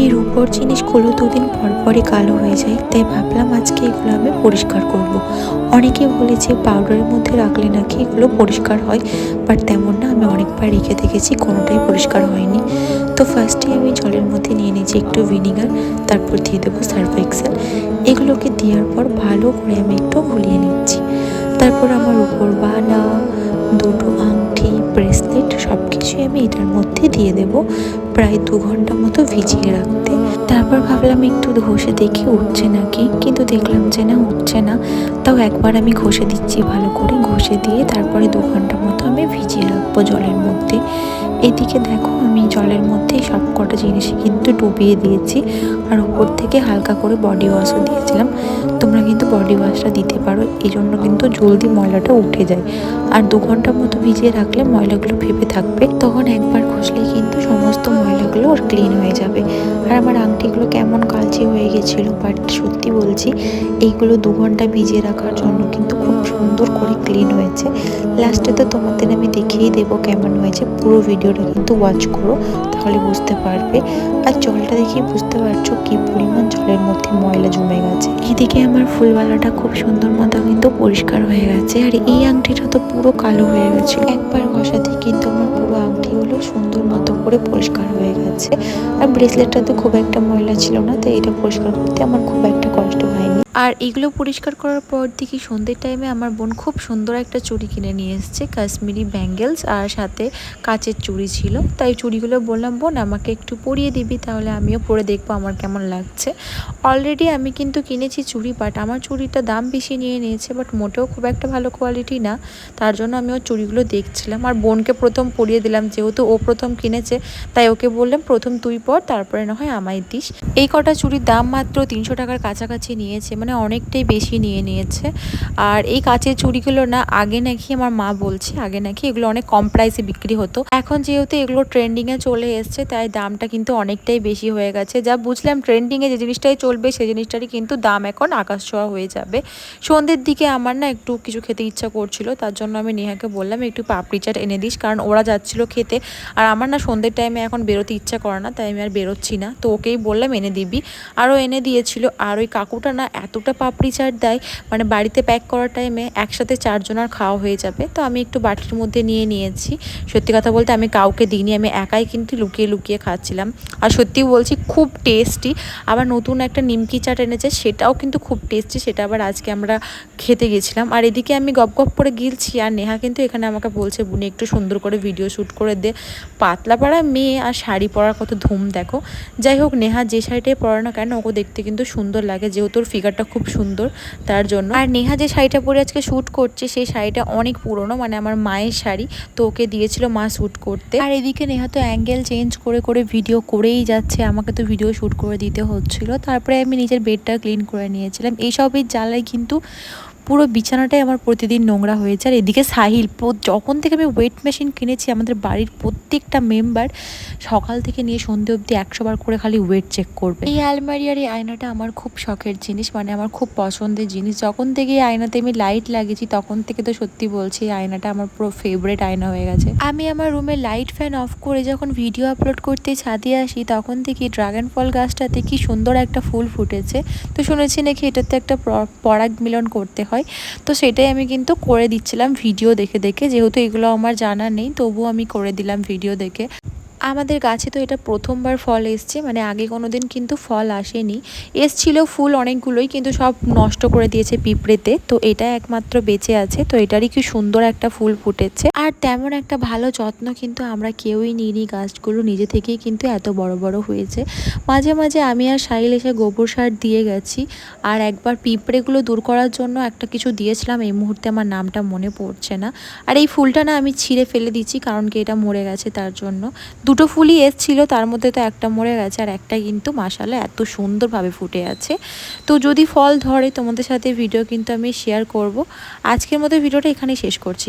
এই রূপোর জিনিসগুলো দুদিন পর পরই কালো হয়ে যায়, তাই ভাবলাম আজকে এগুলো আমি পরিষ্কার করব। অনেকে বলেছে পাউডারের মধ্যে রাখলে নাকি এগুলো পরিষ্কার হয়, বাট তেমন না। আমি অনেকবার রেখে দেখেছি, কোনোটাই পরিষ্কার হয়নি। তো ফার্স্টে আমি জলের মধ্যে নিয়ে নিয়েছি একটু ভিনিগার, তারপর দিয়ে দেবো সার্ফ এক্সেল। এগুলোকে দেওয়ার পর ভালো করে আমি একটু ঘুলিয়ে নিচ্ছি। তারপর আমার উপর বালা, দুটো আংটি, ব্রেসলেট সব কিছুই আমি এটার মধ্যে দিয়ে দেব, প্রায় 2 ঘন্টা মতো ভিজিয়ে রাখতে। তারপর ভাবলাম একটু ঘষে দেখি উঠছে নাকি, কিন্তু দেখলাম যে না, উঠছে না। তাও একবার আমি ঘষে দিচ্ছি ভালো করে, ঘষে দিয়ে তারপরে 2 ঘন্টা মতো আমি ভিজিয়ে রাখবো জলের মধ্যে। এদিকে দেখো আমি জলের মধ্যে সব কটা জিনিসই কিন্তু ডুবিয়ে দিয়েছি, আর উপর থেকে হালকা করে বডি ওয়াশও দিয়েছিলাম। তোমরা কিন্তু বডি ওয়াশটা দিতে পারো, এই জন্য কিন্তু জলদি ময়লাটা উঠে যায়। আর 2 ঘন্টা মতো ভিজিয়ে রাখলে ময়লাগুলো ভেপে থাকবে, তখন একবার ঘষলেই কিন্তু সমস্ত ময়লাগুলো ক্লিন হয়ে যাবে। আর আমার আংটিগুলো কেমন কালচে হয়ে গেছিলো, বাট সত্যি বলছি এইগুলো 2 ঘন্টা ভিজিয়ে রাখার জন্য কিন্তু খুব সুন্দর করে ক্লিন হয়েছে। লাস্টে তো তোমাদের আমি দেখিয়েই দেবো কেমন হয়েছে, পুরো ভিডিওটা কিন্তু ওয়াচ করো, তাহলে বুঝতে পারবে। আর জলটা দেখেই বুঝতে পারছো কি পরিমাণ জলের মধ্যে ময়লা জমে গেছে। এদিকে আমার ফুলওয়ালাটা খুব সুন্দর মতো কিন্তু পরিষ্কার হয়ে গেছে, আর এই আংটিটা তো পুরো কালো হয়ে গেছে। একবার ঘষাতে কিন্তু আমার পুরো আংটিগুলো সুন্দর মতো করে পরিষ্কার হয়ে গেছে। আর ব্রেসলেটটা তো খুব একটা ময়লা ছিল না, তো এটা পরিষ্কার করতে আমার খুব একটা কষ্ট হয়নি। আর এগুলো পরিষ্কার করার পর দেখি সন্ধ্যের টাইমে আমার বোন খুব সুন্দর একটা চুড়ি কিনে নিয়ে এসছে, কাশ্মীরি ব্যাঙ্গেলস, আর সাথে কাচের চুড়ি ছিল। তাই চুড়িগুলো বললাম, বোন আমাকে একটু পরিয়ে দিবি, তাহলে আমিও পরে দেখবো আমার কেমন লাগছে। অলরেডি আমি কিন্তু কিনেছি চুড়ি, বাট আমার চুড়িটা দাম বেশি নিয়ে নিয়েছে, বাট মোটেও খুব একটা ভালো কোয়ালিটি না। তার জন্য আমি ওর চুড়িগুলো দেখছিলাম, আর বোনকে প্রথম পরিয়ে দিলাম, যেহেতু ও প্রথম কিনেছে। তাই ওকে বললাম প্রথম তুই পর, তারপরে না হয় আমায় দিস। এই কটা চুড়ির দাম মাত্র 300 টাকার কাছাকাছি নিয়েছে, মানে অনেকটাই বেশি নিয়েছে। আর এই কাচের চুড়িগুলো না আগে নাকি আমার মা বলছে, আগে নাকি এগুলো অনেক কম প্রাইসে বিক্রি হতো। এখন যেহেতু এগুলো ট্রেন্ডিংয়ে চলে এসছে, তাই দামটা কিন্তু অনেকটাই বেশি হয়ে গেছে। যা বুঝলাম ট্রেন্ডিংয়ে যে জিনিসটাই চলবে সেই জিনিসটারই কিন্তু দাম এখন আকাশ ছোঁয়া হয়ে যাবে। সন্ধ্যের দিকে আমার না একটু কিছু খেতে ইচ্ছা করছিল, তার জন্য আমি নেহাকে বললাম একটু পাপড়ি চাট এনে দিস, কারণ ওরা যাচ্ছিল খেতে। আর আমার না সন্ধ্যের টাইমে এখন বেরোতে ইচ্ছা করে না, তাই আমি আর বেরোচ্ছি না। তো ওকেই বললাম এনে দিবি, আরও এনে দিয়েছিল। আর ওই কাকুটা না এতটা পাপড়ি চাট দেয়, মানে বাড়িতে প্যাক করার টাইমে একসাথে 4 জনের খাওয়া হয়ে যাবে। তো আমি একটু বাটির মধ্যে নিয়ে নিয়েছি। সত্যি কথা বলতে আমি কাউকে দিইনি, আমি একাই কিন্তু লুকিয়ে লুকিয়ে খাচ্ছিলাম। আর সত্যি বলছি খুব টেস্টি। আবার নতুন একটা নিমকি চাট এনেছে, সেটাও কিন্তু খুব টেস্টি, সেটা আবার আজকে আমরা খেতে গেছিলাম। আর এদিকে আমি গপ গপ করে গিলছি, আর নেহা কিন্তু এখানে আমাকে বলছে, বুনি একটু সুন্দর করে ভিডিও শ্যুট করে দে। পাতলা পাড়া মেয়ে, আর শাড়ি পরার কত ধুম দেখো। যাই হোক, নেহা যে শাড়িটাই পরে না কেন ওকে দেখতে কিন্তু সুন্দর লাগে, যেহেতু ওর ফিগারটা খুব সুন্দর, তার জন্য। আর নেহা যে শাড়িটা পরে আজকে শ্যুট করছে, সেই শাড়িটা অনেক পুরনো, মানে আমার মায়ের শাড়ি, তো ওকে দিয়েছিল মা শ্যুট করতে। আর এদিকে নেহা তো অ্যাঙ্গেল চেঞ্জ করে করে ভিডিও করেই যাচ্ছে, আমাকে তো ভিডিও শ্যুট করে দিতে হচ্ছিল। তারপরে আমি নিজের বেডটা ক্লিন করে নিয়েছিলাম। এইসবের জ্বালায় কিন্তু পুরো বিছানাটাই আমার প্রতিদিন নোংরা হয়েছে। আর এদিকে সাহিল, যখন থেকে আমি ওয়েট মেশিন কিনেছি, আমাদের বাড়ির প্রত্যেকটা মেম্বার সকাল থেকে নিয়ে সন্ধে অবধি 100 বার করে খালি ওয়েট চেক করবে। এই আলমারি আর এই আয়নাটা আমার খুব শখের জিনিস, মানে আমার খুব পছন্দের জিনিস। যখন থেকে এই আয়নাতে আমি লাইট লাগিয়েছি, তখন থেকে তো সত্যি বলছি এই আয়নাটা আমার পুরো ফেভারিট আয়না হয়ে গেছে। আমি আমার রুমে লাইট ফ্যান অফ করে যখন ভিডিও আপলোড করতে ছাদে আসি, তখন থেকে ড্রাগন ফল গাছটাতে কি সুন্দর একটা ফুল ফুটেছে। তো শুনেছি নাকি এটাতে একটা পরাগ মিলন করতে হয়, তো সেটাই আমি কিন্তু করে দিচ্ছিলাম ভিডিও দেখে দেখে। যেহেতু এগুলো আমার জানা নেই, তবুও আমি করে দিলাম ভিডিও দেখে। আমাদের গাছে তো এটা প্রথমবার ফল এসছে, মানে আগে কোনো দিন কিন্তু ফল আসেনি। এসছিল ফুল অনেকগুলোই, কিন্তু সব নষ্ট করে দিয়েছে পিঁপড়েতে। তো এটা একমাত্র বেঁচে আছে, তো এটারই কি সুন্দর একটা ফুল ফুটেছে। আর তেমন একটা ভালো যত্ন কিন্তু আমরা কেউই নিইনি, গাছগুলো নিজে থেকেই কিন্তু এত বড় বড় হয়েছে। মাঝে মাঝে আমি আর সাহিল এসে গোবর সার দিয়ে গেছি। আর একবার পিঁপড়েগুলো দূর করার জন্য একটা কিছু দিয়েছিলাম, এই মুহূর্তে আমার নামটা মনে পড়ছে না। আর এই ফুলটা না আমি ছিঁড়ে ফেলে দিচ্ছি, কারণ কি এটা মরে গেছে, তার জন্য। দুটো ফুলই এসছিল, তার মধ্যে তো একটা মরে গেছে, আর একটা কিন্তু মাশাআল্লাহ এত সুন্দরভাবে ফুটে আছে। তো যদি ফল ধরে তোমাদের সাথে ভিডিও কিন্তু আমি শেয়ার করব। আজকের মতো ভিডিওটা এখানেই শেষ করছি।